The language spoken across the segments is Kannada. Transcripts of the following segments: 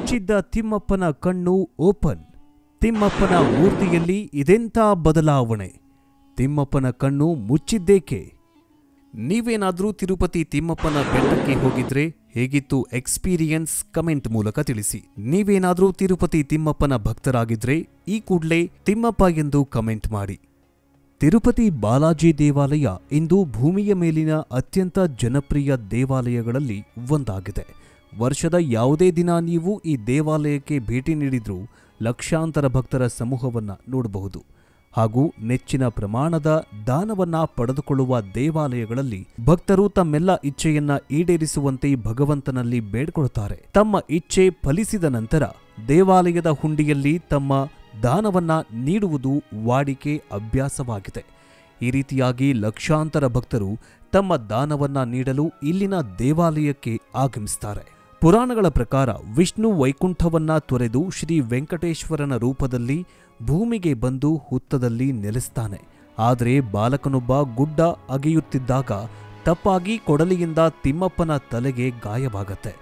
ಮುಚ್ಚಿದ್ದ ತಿಮ್ಮಪ್ಪನ ಕಣ್ಣು ಓಪನ್. ತಿಮ್ಮಪ್ಪನ ಮೂರ್ತಿಯಲ್ಲಿ ಇದೆಂಥ ಬದಲಾವಣೆ? ತಿಮ್ಮಪ್ಪನ ಕಣ್ಣು ಮುಚ್ಚಿದ್ದೇಕೆ? ನೀವೇನಾದರೂ ತಿರುಪತಿ ತಿಮ್ಮಪ್ಪನ ಬೆಟ್ಟಕ್ಕೆ ಹೋಗಿದ್ರೆ ಹೇಗಿತ್ತು ಎಕ್ಸ್ಪೀರಿಯನ್ಸ್? ಕಮೆಂಟ್ ಮೂಲಕ ತಿಳಿಸಿ. ನೀವೇನಾದರೂ ತಿರುಪತಿ ತಿಮ್ಮಪ್ಪನ ಭಕ್ತರಾಗಿದ್ರೆ ಈ ಕೂಡಲೇ ತಿಮ್ಮಪ್ಪ ಎಂದು ಕಮೆಂಟ್ ಮಾಡಿ. ತಿರುಪತಿ ಬಾಲಾಜಿ ದೇವಾಲಯ ಇಂದು ಭೂಮಿಯ ಮೇಲಿನ ಅತ್ಯಂತ ಜನಪ್ರಿಯ ದೇವಾಲಯಗಳಲ್ಲಿ ಒಂದಾಗಿದೆ. ವರ್ಷದ ಯಾವುದೇ ದಿನ ನೀವು ಈ ದೇವಾಲಯಕ್ಕೆ ಭೇಟಿ ನೀಡಿದ್ರೂ ಲಕ್ಷಾಂತರ ಭಕ್ತರ ಸಮೂಹವನ್ನು ನೋಡಬಹುದು. ಹಾಗೂ ನೆಚ್ಚಿನ ಪ್ರಮಾಣದ ದಾನವನ್ನ ಪಡೆದುಕೊಳ್ಳುವ ದೇವಾಲಯಗಳಲ್ಲಿ ಭಕ್ತರು ತಮ್ಮೆಲ್ಲ ಇಚ್ಛೆಯನ್ನ ಈಡೇರಿಸುವಂತೆ ಭಗವಂತನಲ್ಲಿ ಬೇಡ್ಕೊಳ್ತಾರೆ. ತಮ್ಮ ಇಚ್ಛೆ ಫಲಿಸಿದ ನಂತರ ದೇವಾಲಯದ ಹುಂಡಿಯಲ್ಲಿ ತಮ್ಮ ದಾನವನ್ನ ನೀಡುವುದು ವಾಡಿಕೆ ಅಭ್ಯಾಸವಾಗಿದೆ. ಈ ರೀತಿಯಾಗಿ ಲಕ್ಷಾಂತರ ಭಕ್ತರು ತಮ್ಮ ದಾನವನ್ನ ನೀಡಲು ಇಲ್ಲಿನ ದೇವಾಲಯಕ್ಕೆ ಆಗಮಿಸುತ್ತಾರೆ. ಪುರಾಣಗಳ ಪ್ರಕಾರ ವಿಷ್ಣು ವೈಕುಂಠವನ್ನ ತೊರೆದು ಶ್ರೀ ವೆಂಕಟೇಶ್ವರನ ರೂಪದಲ್ಲಿ ಭೂಮಿಗೆ ಬಂದು ಹುತ್ತದಲ್ಲಿ ನೆಲೆಸ್ತಾನೆ. ಆದರೆ ಬಾಲಕನೊಬ್ಬ ಗುಡ್ಡ ಅಗೆಯುತ್ತಿದ್ದಾಗ ತಪ್ಪಾಗಿ ಕೊಡಲಿಯಿಂದ ತಿಮ್ಮಪ್ಪನ ತಲೆಗೆ ಗಾಯವಾಗತ್ತೆ.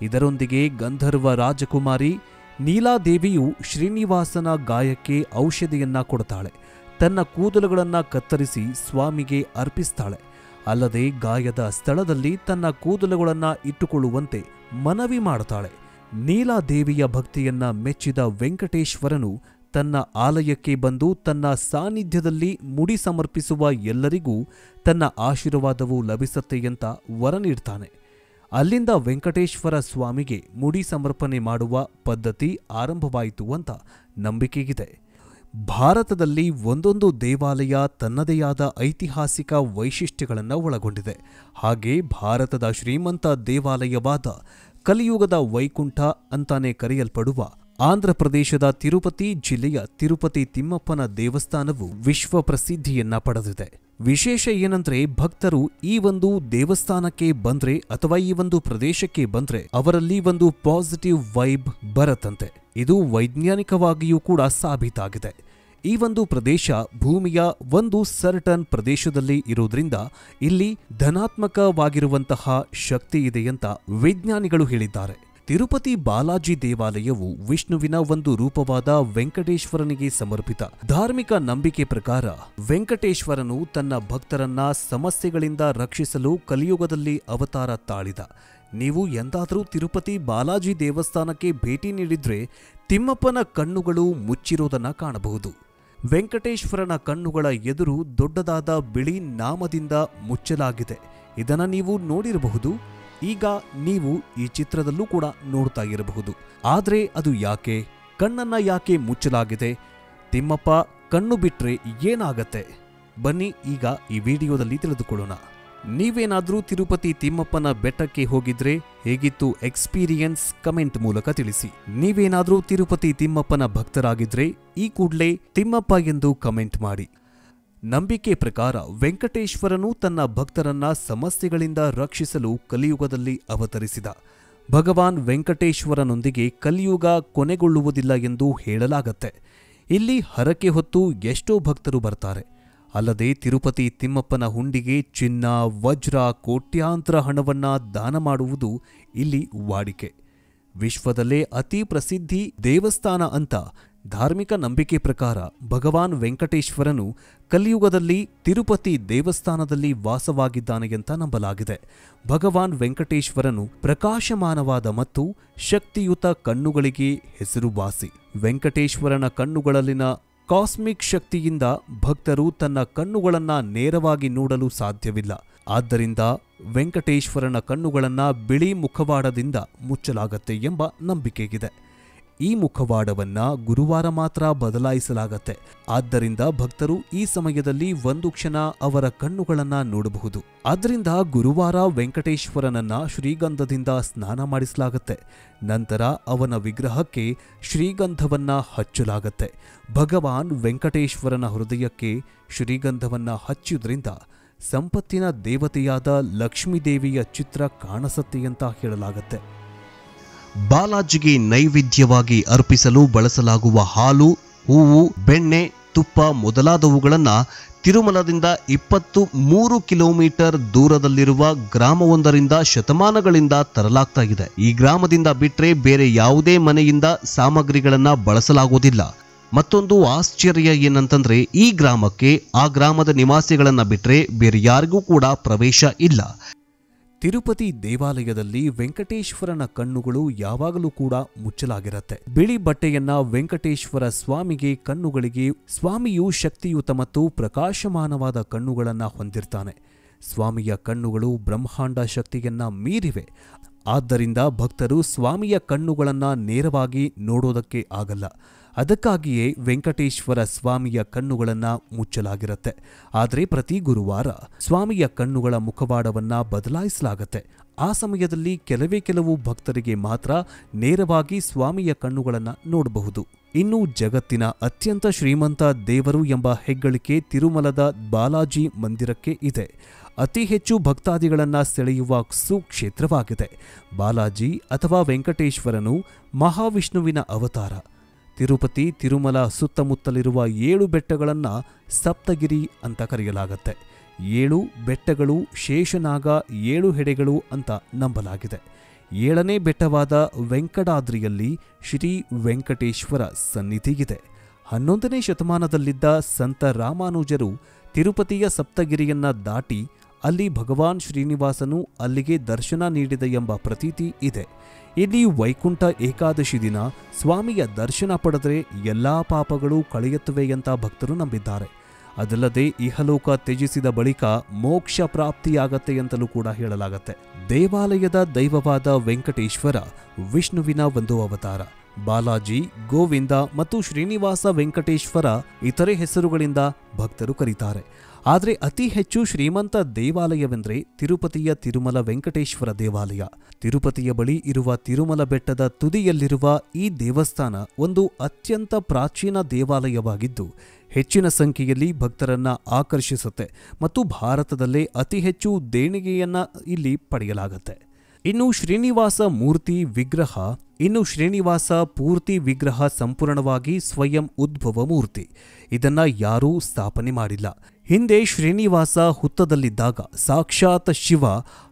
ಇದರೊಂದಿಗೆ ಗಂಧರ್ವ ರಾಜಕುಮಾರಿ ನೀಲಾದೇವಿಯು ಶ್ರೀನಿವಾಸನ ಗಾಯಕ್ಕೆ ಔಷಧಿಯನ್ನ ಕೊಡ್ತಾಳೆ. ತನ್ನ ಕೂದಲುಗಳನ್ನ ಕತ್ತರಿಸಿ ಸ್ವಾಮಿಗೆ ಅರ್ಪಿಸ್ತಾಳೆ. ಅಲ್ಲದೆ ಗಾಯದ ಸ್ಥಳದಲ್ಲಿ ತನ್ನ ಕೂದಲುಗಳನ್ನ ಇಟ್ಟುಕೊಳ್ಳುವಂತೆ ಮನವಿ ಮಾಡುತ್ತಾಳೆ. ನೀಲಾದೇವಿಯ ಭಕ್ತಿಯನ್ನ ಮೆಚ್ಚಿದ ವೆಂಕಟೇಶ್ವರನು ತನ್ನ ಆಲಯಕ್ಕೆ ಬಂದು ತನ್ನ ಸಾನ್ನಿಧ್ಯದಲ್ಲಿ ಮುಡಿ ಸಮರ್ಪಿಸುವ ಎಲ್ಲರಿಗೂ ತನ್ನ ಆಶೀರ್ವಾದವು ಲಭಿಸುತ್ತೆ ಅಂತ ವರ ನೀಡ್ತಾನೆ. ಅಲ್ಲಿಂದ ವೆಂಕಟೇಶ್ವರ ಸ್ವಾಮಿಗೆ ಮುಡಿ ಸಮರ್ಪಣೆ ಮಾಡುವ ಪದ್ಧತಿ ಆರಂಭವಾಯಿತು ಅಂತ ನಂಬಿಕೆಯಿದೆ. ಭಾರತದಲ್ಲಿ ಒಂದೊಂದು ದೇವಾಲಯ ತನ್ನದೇ ಆದ ಐತಿಹಾಸಿಕ ವೈಶಿಷ್ಟ್ಯಗಳನ್ನು ಒಳಗೊಂಡಿದೆ. ಹಾಗೆ ಭಾರತದ ಶ್ರೀಮಂತ ದೇವಾಲಯವಾದ ಕಲಿಯುಗದ ವೈಕುಂಠ ಅಂತಾನೆ ಕರೆಯಲ್ಪಡುವ ಆಂಧ್ರಪ್ರದೇಶದ ತಿರುಪತಿ ಜಿಲ್ಲೆಯ ತಿರುಪತಿ ತಿಮ್ಮಪ್ಪನ ದೇವಸ್ಥಾನವು ವಿಶ್ವ ಪ್ರಸಿದ್ಧಿಯನ್ನ ಪಡೆದಿದೆ. ವಿಶೇಷ ಏನಂದ್ರೆ ಭಕ್ತರು ಈ ಒಂದು ದೇವಸ್ಥಾನಕ್ಕೆ ಬಂದ್ರೆ ಅಥವಾ ಈ ಒಂದು ಪ್ರದೇಶಕ್ಕೆ ಬಂದ್ರೆ ಅವರಲ್ಲಿ ಒಂದು ಪಾಸಿಟಿವ್ ವೈಬ್ ಬರತ್ತಂತೆ. ಇದು ವೈಜ್ಞಾನಿಕವಾಗಿಯೂ ಕೂಡ ಸಾಬೀತಾಗಿದೆ. ಈ ಒಂದು ಪ್ರದೇಶ ಭೂಮಿಯ ಒಂದು ಸರ್ಟನ್ ಪ್ರದೇಶದಲ್ಲಿ ಇರೋದ್ರಿಂದ ಇಲ್ಲಿ ಧನಾತ್ಮಕವಾಗಿರುವಂತಹ ಶಕ್ತಿ ಇದೆ ಅಂತ ವಿಜ್ಞಾನಿಗಳು ಹೇಳಿದ್ದಾರೆ. ತಿರುಪತಿ ಬಾಲಾಜಿ ದೇವಾಲಯವು ವಿಷ್ಣುವಿನ ಒಂದು ರೂಪವಾದ ವೆಂಕಟೇಶ್ವರನಿಗೆ ಸಮರ್ಪಿತ. ಧಾರ್ಮಿಕ ನಂಬಿಕೆ ಪ್ರಕಾರ ವೆಂಕಟೇಶ್ವರನು ತನ್ನ ಭಕ್ತರನ್ನ ಸಮಸ್ಯೆಗಳಿಂದ ರಕ್ಷಿಸಲು ಕಲಿಯುಗದಲ್ಲಿ ಅವತಾರ ತಾಳಿದ. ನೀವು ಎಂದಾದರೂ ತಿರುಪತಿ ಬಾಲಾಜಿ ದೇವಸ್ಥಾನಕ್ಕೆ ಭೇಟಿ ನೀಡಿದ್ರೆ ತಿಮ್ಮಪ್ಪನ ಕಣ್ಣುಗಳು ಮುಚ್ಚಿರೋದನ್ನ ಕಾಣಬಹುದು. ವೆಂಕಟೇಶ್ವರನ ಕಣ್ಣುಗಳ ಎದುರು ದೊಡ್ಡದಾದ ಬಿಳಿ ನಾಮದಿಂದ ಮುಚ್ಚಲಾಗಿದೆ. ಇದನ್ನ ನೀವು ನೋಡಿರಬಹುದು. ಈಗ ನೀವು ಈ ಚಿತ್ರದಲ್ಲೂ ಕೂಡ ನೋಡ್ತಾ ಇರಬಹುದು. ಆದರೆ ಅದು ಯಾಕೆ? ಕಣ್ಣನ್ನ ಯಾಕೆ ಮುಚ್ಚಲಾಗಿದೆ? ತಿಮ್ಮಪ್ಪ ಕಣ್ಣು ಬಿಟ್ರೆ ಏನಾಗತ್ತೆ? ಬನ್ನಿ ಈಗ ಈ ವಿಡಿಯೋದಲ್ಲಿ ತಿಳಿದುಕೊಳ್ಳೋಣ. ನೀವೇನಾದರೂ ತಿರುಪತಿ ತಿಮ್ಮಪ್ಪನ ಬೆಟ್ಟಕ್ಕೆ ಹೋಗಿದ್ರೆ ಹೇಗಿತ್ತು ಎಕ್ಸ್ಪೀರಿಯನ್ಸ್? ಕಮೆಂಟ್ ಮೂಲಕ ತಿಳಿಸಿ. ನೀವೇನಾದರೂ ತಿರುಪತಿ ತಿಮ್ಮಪ್ಪನ ಭಕ್ತರಾಗಿದ್ರೆ ಈ ಕೂಡಲೇ ತಿಮ್ಮಪ್ಪ ಎಂದು ಕಮೆಂಟ್ ಮಾಡಿ. ನಂಬಿಕೆ ಪ್ರಕಾರ ವೆಂಕಟೇಶ್ವರನು ತನ್ನ ಭಕ್ತರನ್ನ ಸಮಸ್ಯೆಗಳಿಂದ ರಕ್ಷಿಸಲು ಕಲಿಯುಗದಲ್ಲಿ ಅವತರಿಸಿದ. ಭಗವಾನ್ ವೆಂಕಟೇಶ್ವರನೊಂದಿಗೆ ಕಲಿಯುಗ ಕೊನೆಗೊಳ್ಳುವುದಿಲ್ಲ ಎಂದು ಹೇಳಲಾಗತ್ತೆ. ಇಲ್ಲಿ ಹರಕೆ ಹೊತ್ತು ಎಷ್ಟೋ ಭಕ್ತರು ಬರ್ತಾರೆ. ಅಲ್ಲದೆ ತಿರುಪತಿ ತಿಮ್ಮಪ್ಪನ ಹುಂಡಿಗೆ ಚಿನ್ನ, ವಜ್ರ, ಕೋಟ್ಯಾಂತರ ಹಣವನ್ನ ದಾನ ಮಾಡುವುದು ಇಲ್ಲಿ ವಾಡಿಕೆ. ವಿಶ್ವದಲ್ಲೇ ಅತಿ ಪ್ರಸಿದ್ಧಿ ದೇವಸ್ಥಾನ ಅಂತ ಧಾರ್ಮಿಕ ನಂಬಿಕೆ ಪ್ರಕಾರ ಭಗವಾನ್ ವೆಂಕಟೇಶ್ವರನು ಕಲಿಯುಗದಲ್ಲಿ ತಿರುಪತಿ ದೇವಸ್ಥಾನದಲ್ಲಿ ವಾಸವಾಗಿದ್ದಾನೆ ಅಂತ ನಂಬಲಾಗಿದೆ. ಭಗವಾನ್ ವೆಂಕಟೇಶ್ವರನು ಪ್ರಕಾಶಮಾನವಾದ ಮತ್ತು ಶಕ್ತಿಯುತ ಕಣ್ಣುಗಳಿಗೆ ಹೆಸರುವಾಸಿ. ವೆಂಕಟೇಶ್ವರನ ಕಣ್ಣುಗಳಲ್ಲಿನ ಕಾಸ್ಮಿಕ್ ಶಕ್ತಿಯಿಂದ ಭಕ್ತರು ತನ್ನ ಕಣ್ಣುಗಳನ್ನ ನೇರವಾಗಿ ನೋಡಲು ಸಾಧ್ಯವಿಲ್ಲ. ಆದ್ದರಿಂದ ವೆಂಕಟೇಶ್ವರನ ಕಣ್ಣುಗಳನ್ನ ಬಿಳಿ ಮುಖವಾಡದಿಂದ ಮುಚ್ಚಲಾಗತ್ತೆ ಎಂಬ ನಂಬಿಕೆಯಿದೆ. ಈ ಮುಖವಾಡವನ್ನ ಗುರುವಾರ ಮಾತ್ರ ಬದಲಾಯಿಸಲಾಗತ್ತೆ. ಆದ್ದರಿಂದ ಭಕ್ತರು ಈ ಸಮಯದಲ್ಲಿ ಒಂದು ಕ್ಷಣ ಅವರ ಕಣ್ಣುಗಳನ್ನ ನೋಡಬಹುದು. ಆದ್ದರಿಂದ ಗುರುವಾರ ವೆಂಕಟೇಶ್ವರನನ್ನ ಶ್ರೀಗಂಧದಿಂದ ಸ್ನಾನ ಮಾಡಿಸಲಾಗತ್ತೆ. ನಂತರ ಅವನ ವಿಗ್ರಹಕ್ಕೆ ಶ್ರೀಗಂಧವನ್ನ ಹಚ್ಚಲಾಗತ್ತೆ. ಭಗವಾನ್ ವೆಂಕಟೇಶ್ವರನ ಹೃದಯಕ್ಕೆ ಶ್ರೀಗಂಧವನ್ನ ಹಚ್ಚುವುದರಿಂದ ಸಂಪತ್ತಿನ ದೇವತೆಯಾದ ಲಕ್ಷ್ಮೀದೇವಿಯ ಚಿತ್ರ ಕಾಣಿಸುತ್ತೆ ಅಂತ ಹೇಳಲಾಗತ್ತೆ. ಬಾಲಾಜಿಗೆ ನೈವೇದ್ಯವಾಗಿ ಅರ್ಪಿಸಲು ಬಳಸಲಾಗುವ ಹಾಲು, ಹೂವು, ಬೆಣ್ಣೆ, ತುಪ್ಪ ಮೊದಲಾದವುಗಳನ್ನು ತಿರುಮಲದಿಂದ 23 ಕಿಲೋಮೀಟರ್ ದೂರದಲ್ಲಿರುವ ಗ್ರಾಮವೊಂದರಿಂದ ಶತಮಾನಗಳಿಂದ ತರಲಾಗ್ತಾ ಇದೆ. ಈ ಗ್ರಾಮದಿಂದ ಬಿಟ್ರೆ ಬೇರೆ ಯಾವುದೇ ಮನೆಯಿಂದ ಸಾಮಗ್ರಿಗಳನ್ನ ಬಳಸಲಾಗುವುದಿಲ್ಲ. ಮತ್ತೊಂದು ಆಶ್ಚರ್ಯ ಏನಂತಂದ್ರೆ ಈ ಗ್ರಾಮಕ್ಕೆ ಆ ಗ್ರಾಮದ ನಿವಾಸಿಗಳನ್ನ ಬಿಟ್ರೆ ಬೇರೆ ಯಾರಿಗೂ ಕೂಡ ಪ್ರವೇಶ ಇಲ್ಲ. ತಿರುಪತಿ ದೇವಾಲಯದಲ್ಲಿ ವೆಂಕಟೇಶ್ವರನ ಕಣ್ಣುಗಳು ಯಾವಾಗಲೂ ಕೂಡ ಮುಚ್ಚಲಾಗಿರುತ್ತೆ. ಬಿಳಿ ಬಟ್ಟೆಯನ್ನ ವೆಂಕಟೇಶ್ವರ ಸ್ವಾಮಿಗೆ ಕಣ್ಣುಗಳಿಗೆ ಸ್ವಾಮಿಯು ಶಕ್ತಿಯುತ ಮತ್ತು ಪ್ರಕಾಶಮಾನವಾದ ಕಣ್ಣುಗಳನ್ನ ಹೊಂದಿರ್ತಾನೆ. ಸ್ವಾಮಿಯ ಕಣ್ಣುಗಳು ಬ್ರಹ್ಮಾಂಡ ಶಕ್ತಿಯನ್ನ ಮೀರಿವೆ. ಆದ್ದರಿಂದ ಭಕ್ತರು ಸ್ವಾಮಿಯ ಕಣ್ಣುಗಳನ್ನ ನೇರವಾಗಿ ನೋಡೋದಕ್ಕೆ ಆಗಲ್ಲ. ಅದಕ್ಕಾಗಿಯೇ ವೆಂಕಟೇಶ್ವರ ಸ್ವಾಮಿಯ ಕಣ್ಣುಗಳನ್ನ ಮುಚ್ಚಲಾಗಿರುತ್ತೆ. ಆದರೆ ಪ್ರತಿ ಗುರುವಾರ ಸ್ವಾಮಿಯ ಕಣ್ಣುಗಳ ಮುಖವಾಡವನ್ನ ಬದಲಾಯಿಸಲಾಗತ್ತೆ. ಆ ಸಮಯದಲ್ಲಿ ಕೆಲವು ಭಕ್ತರಿಗೆ ಮಾತ್ರ ನೇರವಾಗಿ ಸ್ವಾಮಿಯ ಕಣ್ಣುಗಳನ್ನ ನೋಡಬಹುದು. ಇನ್ನು ಜಗತ್ತಿನ ಅತ್ಯಂತ ಶ್ರೀಮಂತ ದೇವರು ಎಂಬ ಹೆಗ್ಗಳಿಕೆ ತಿರುಮಲದ ಬಾಲಾಜಿ ಮಂದಿರಕ್ಕೆ ಇದೆ. ಅತಿ ಹೆಚ್ಚು ಭಕ್ತಾದಿಗಳನ್ನ ಸೆಳೆಯುವ ಸುಕ್ಷೇತ್ರವಾಗಿದೆ. ಬಾಲಾಜಿ ಅಥವಾ ವೆಂಕಟೇಶ್ವರನು ಮಹಾವಿಷ್ಣುವಿನ ಅವತಾರ. ತಿರುಪತಿ ತಿರುಮಲ ಸುತ್ತಮುತ್ತಲಿರುವ 7 ಬೆಟ್ಟಗಳನ್ನು ಸಪ್ತಗಿರಿ ಅಂತ ಕರೆಯಲಾಗುತ್ತೆ. 7 ಬೆಟ್ಟಗಳು ಶೇಷನಾಗ 7 ಹೆಡೆಗಳು ಅಂತ ನಂಬಲಾಗಿದೆ. 7ನೇ ಬೆಟ್ಟವಾದ ವೆಂಕಟಾದ್ರಿಯಲ್ಲಿ ಶ್ರೀ ವೆಂಕಟೇಶ್ವರ ಸನ್ನಿಧಿಗಿದೆ. 11ನೇ ಶತಮಾನದಲ್ಲಿದ್ದ ಸಂತ ರಾಮಾನುಜರು ತಿರುಪತಿಯ ಸಪ್ತಗಿರಿಯನ್ನ ದಾಟಿ ಅಲ್ಲಿ ಭಗವಾನ್ ಶ್ರೀನಿವಾಸನು ಅಲ್ಲಿಗೆ ದರ್ಶನ ನೀಡಿದ ಎಂಬ ಪ್ರತೀತಿ ಇದೆ. ಇಲ್ಲಿ ವೈಕುಂಠ ಏಕಾದಶಿ ದಿನ ಸ್ವಾಮಿಯ ದರ್ಶನ ಪಡೆದರೆ ಎಲ್ಲಾ ಪಾಪಗಳು ಕಳೆಯುತ್ತವೆ ಅಂತ ಭಕ್ತರು ನಂಬಿದ್ದಾರೆ. ಅದಲ್ಲದೆ ಇಹಲೋಕ ತ್ಯಜಿಸಿದ ಬಳಿಕ ಮೋಕ್ಷ ಪ್ರಾಪ್ತಿಯಾಗತ್ತೆ ಅಂತಲೂ ಕೂಡ ಹೇಳಲಾಗತ್ತೆ. ದೇವಾಲಯದ ದೈವವಾದ ವೆಂಕಟೇಶ್ವರ ವಿಷ್ಣುವಿನ ಒಂದು ಅವತಾರ. ಬಾಲಾಜಿ, ಗೋವಿಂದ ಮತ್ತು ಶ್ರೀನಿವಾಸ ವೆಂಕಟೇಶ್ವರ ಇತರೆ ಹೆಸರುಗಳಿಂದ ಭಕ್ತರು ಕರೀತಾರೆ. ಆದರೆ ಅತಿ ಹೆಚ್ಚು ಶ್ರೀಮಂತ ದೇವಾಲಯವೆಂದರೆ ತಿರುಪತಿಯ ತಿರುಮಲ ವೆಂಕಟೇಶ್ವರ ದೇವಾಲಯ. ತಿರುಪತಿಯ ಬಳಿ ಇರುವ ತಿರುಮಲ ಬೆಟ್ಟದ ತುದಿಯಲ್ಲಿರುವ ಈ ದೇವಸ್ಥಾನ ಒಂದು ಅತ್ಯಂತ ಪ್ರಾಚೀನ ದೇವಾಲಯವಾಗಿದ್ದು ಹೆಚ್ಚಿನ ಸಂಖ್ಯೆಯಲ್ಲಿ ಭಕ್ತರನ್ನ ಆಕರ್ಷಿಸುತ್ತೆ ಮತ್ತು ಭಾರತದಲ್ಲೇ ಅತಿ ಹೆಚ್ಚು ದೇಣಿಗೆಯನ್ನ ಇಲ್ಲಿ ಪಡೆಯಲಾಗುತ್ತೆ. ಇನ್ನು ಶ್ರೀನಿವಾಸ ಪೂರ್ತಿ ವಿಗ್ರಹ ಸಂಪೂರ್ಣವಾಗಿ ಸ್ವಯಂ ಉದ್ಭವ ಮೂರ್ತಿ. ಇದನ್ನ ಯಾರೂ ಸ್ಥಾಪನೆ ಮಾಡಿಲ್ಲ. ಹಿಂದೆ ಶ್ರೀನಿವಾಸ ಹುತ್ತದಲ್ಲಿದ್ದಾಗ ಸಾಕ್ಷಾತ್ ಶಿವ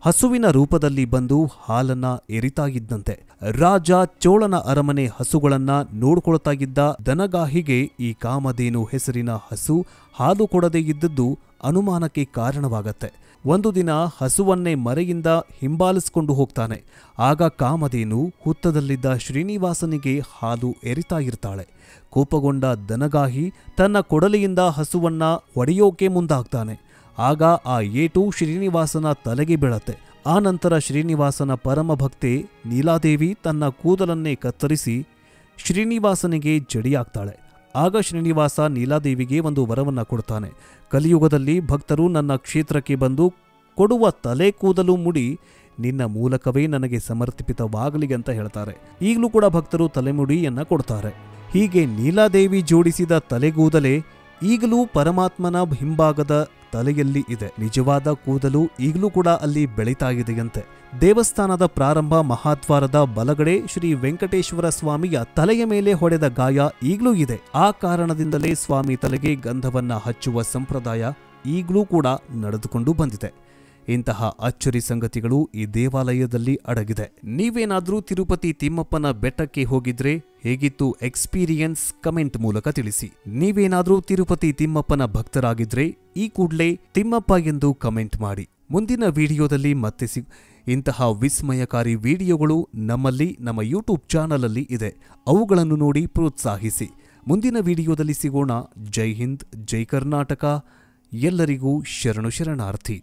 ಹಸುವಿನ ರೂಪದಲ್ಲಿ ಬಂದು ಹಾಲನ್ನ ಎರಿತಾ ಇದ್ದಂತೆ. ರಾಜ ಚೋಳನ ಅರಮನೆ ಹಸುಗಳನ್ನ ನೋಡ್ಕೊಳ್ತಾ ಇದ್ದ ದನಗಾಹಿಗೆ ಈ ಕಾಮಧೇನು ಹೆಸರಿನ ಹಸು ಹಾಲು ಕೊಡದೇ ಇದ್ದದ್ದು ಅನುಮಾನಕ್ಕೆ ಕಾರಣವಾಗತ್ತೆ. ಒಂದು ದಿನ ಹಸುವನ್ನೇ ಮರೆಯಿಂದ ಹಿಂಬಾಲಿಸಿಕೊಂಡು ಹೋಗ್ತಾನೆ. ಆಗ ಕಾಮಧೇನು ಹುತ್ತದಲ್ಲಿದ್ದ ಶ್ರೀನಿವಾಸನಿಗೆ ಹಾಲು ಎರಿತಾ ಇರ್ತಾಳೆ. ಕೋಪಗೊಂಡ ದನಗಾಹಿ ತನ್ನ ಕೊಡಲಿಯಿಂದ ಹಸುವನ್ನ ಒಡೆಯೋಕೆ ಮುಂದಾಗ್ತಾನೆ. ಆಗ ಆ ಏಟು ಶ್ರೀನಿವಾಸನ ತಲೆಗೆ ಬೀಳತ್ತೆ. ಆ ನಂತರ ಶ್ರೀನಿವಾಸನ ಪರಮಭಕ್ತೆ ನೀಲಾದೇವಿ ತನ್ನ ಕೂದಲನ್ನೇ ಕತ್ತರಿಸಿ ಶ್ರೀನಿವಾಸನಿಗೆ ಜಡಿಯಾಗ್ತಾಳೆ. ಆಗ ಶ್ರೀನಿವಾಸ ನೀಲಾದೇವಿಗೆ ಒಂದು ವರವನ್ನ ಕೊಡ್ತಾನೆ. ಕಲಿಯುಗದಲ್ಲಿ ಭಕ್ತರು ನನ್ನ ಕ್ಷೇತ್ರಕ್ಕೆ ಬಂದು ಕೊಡುವ ತಲೆ ಕೂದಲು ಮುಡಿ ನಿನ್ನ ಮೂಲಕವೇ ನನಗೆ ಸಮರ್ಪಿತವಾಗಲಿ ಅಂತ ಹೇಳ್ತಾರೆ. ಈಗಲೂ ಕೂಡ ಭಕ್ತರು ತಲೆಮುಡಿಯನ್ನ ಕೊಡ್ತಾರೆ. ಹೀಗೆ ನೀಲಾದೇವಿ ಜೋಡಿಸಿದ ತಲೆಗೂದಲೇ ಈಗಲೂ ಪರಮಾತ್ಮನ ಹಿಂಭಾಗದ ತಲೆಯಲ್ಲಿ ಇದೆ. ನಿಜವಾದ ಕೂದಲು ಈಗಲೂ ಕೂಡ ಅಲ್ಲಿ ಬೆಳೀತಾ ಇದೆಯಂತೆ. ದೇವಸ್ಥಾನದ ಪ್ರಾರಂಭ ಮಹಾದ್ವಾರದ ಬಲಗಡೆ ಶ್ರೀ ವೆಂಕಟೇಶ್ವರ ಸ್ವಾಮಿಯ ತಲೆಯ ಮೇಲೆ ಹೊಡೆದ ಗಾಯ ಈಗಲೂ ಇದೆ. ಆ ಕಾರಣದಿಂದಲೇ ಸ್ವಾಮಿ ತಲೆಗೆ ಗಂಧವನ್ನ ಹಚ್ಚುವ ಸಂಪ್ರದಾಯ ಈಗಲೂ ಕೂಡ ನಡೆದುಕೊಂಡು ಬಂದಿದೆ. ಇಂತಹ ಅಚ್ಚರಿ ಸಂಗತಿಗಳು ಈ ದೇವಾಲಯದಲ್ಲಿ ಅಡಗಿದೆ. ನೀವೇನಾದ್ರೂ ತಿರುಪತಿ ತಿಮ್ಮಪ್ಪನ ಬೆಟ್ಟಕ್ಕೆ ಹೋಗಿದ್ರೆ ಹೇಗಿತ್ತು ಎಕ್ಸ್ಪೀರಿಯನ್ಸ್ ಕಮೆಂಟ್ ಮೂಲಕ ತಿಳಿಸಿ. ನೀವೇನಾದ್ರೂ ತಿರುಪತಿ ತಿಮ್ಮಪ್ಪನ ಭಕ್ತರಾಗಿದ್ರೆ ಈ ಕೂಡಲೇ ತಿಮ್ಮಪ್ಪ ಎಂದು ಕಮೆಂಟ್ ಮಾಡಿ. ಮುಂದಿನ ವಿಡಿಯೋದಲ್ಲಿ ಮತ್ತೆ ಇಂತಹ ವಿಸ್ಮಯಕಾರಿ ವಿಡಿಯೋಗಳು ನಮ್ಮ ಯೂಟ್ಯೂಬ್ ಚಾನಲ್ ಅಲ್ಲಿ ಇದೆ. ಅವುಗಳನ್ನು ನೋಡಿ ಪ್ರೋತ್ಸಾಹಿಸಿ. ಮುಂದಿನ ವಿಡಿಯೋದಲ್ಲಿ ಸಿಗೋಣ. ಜೈ ಹಿಂದ್, ಜೈ ಕರ್ನಾಟಕ. ಎಲ್ಲರಿಗೂ ಶರಣು ಶರಣಾರ್ಥಿ.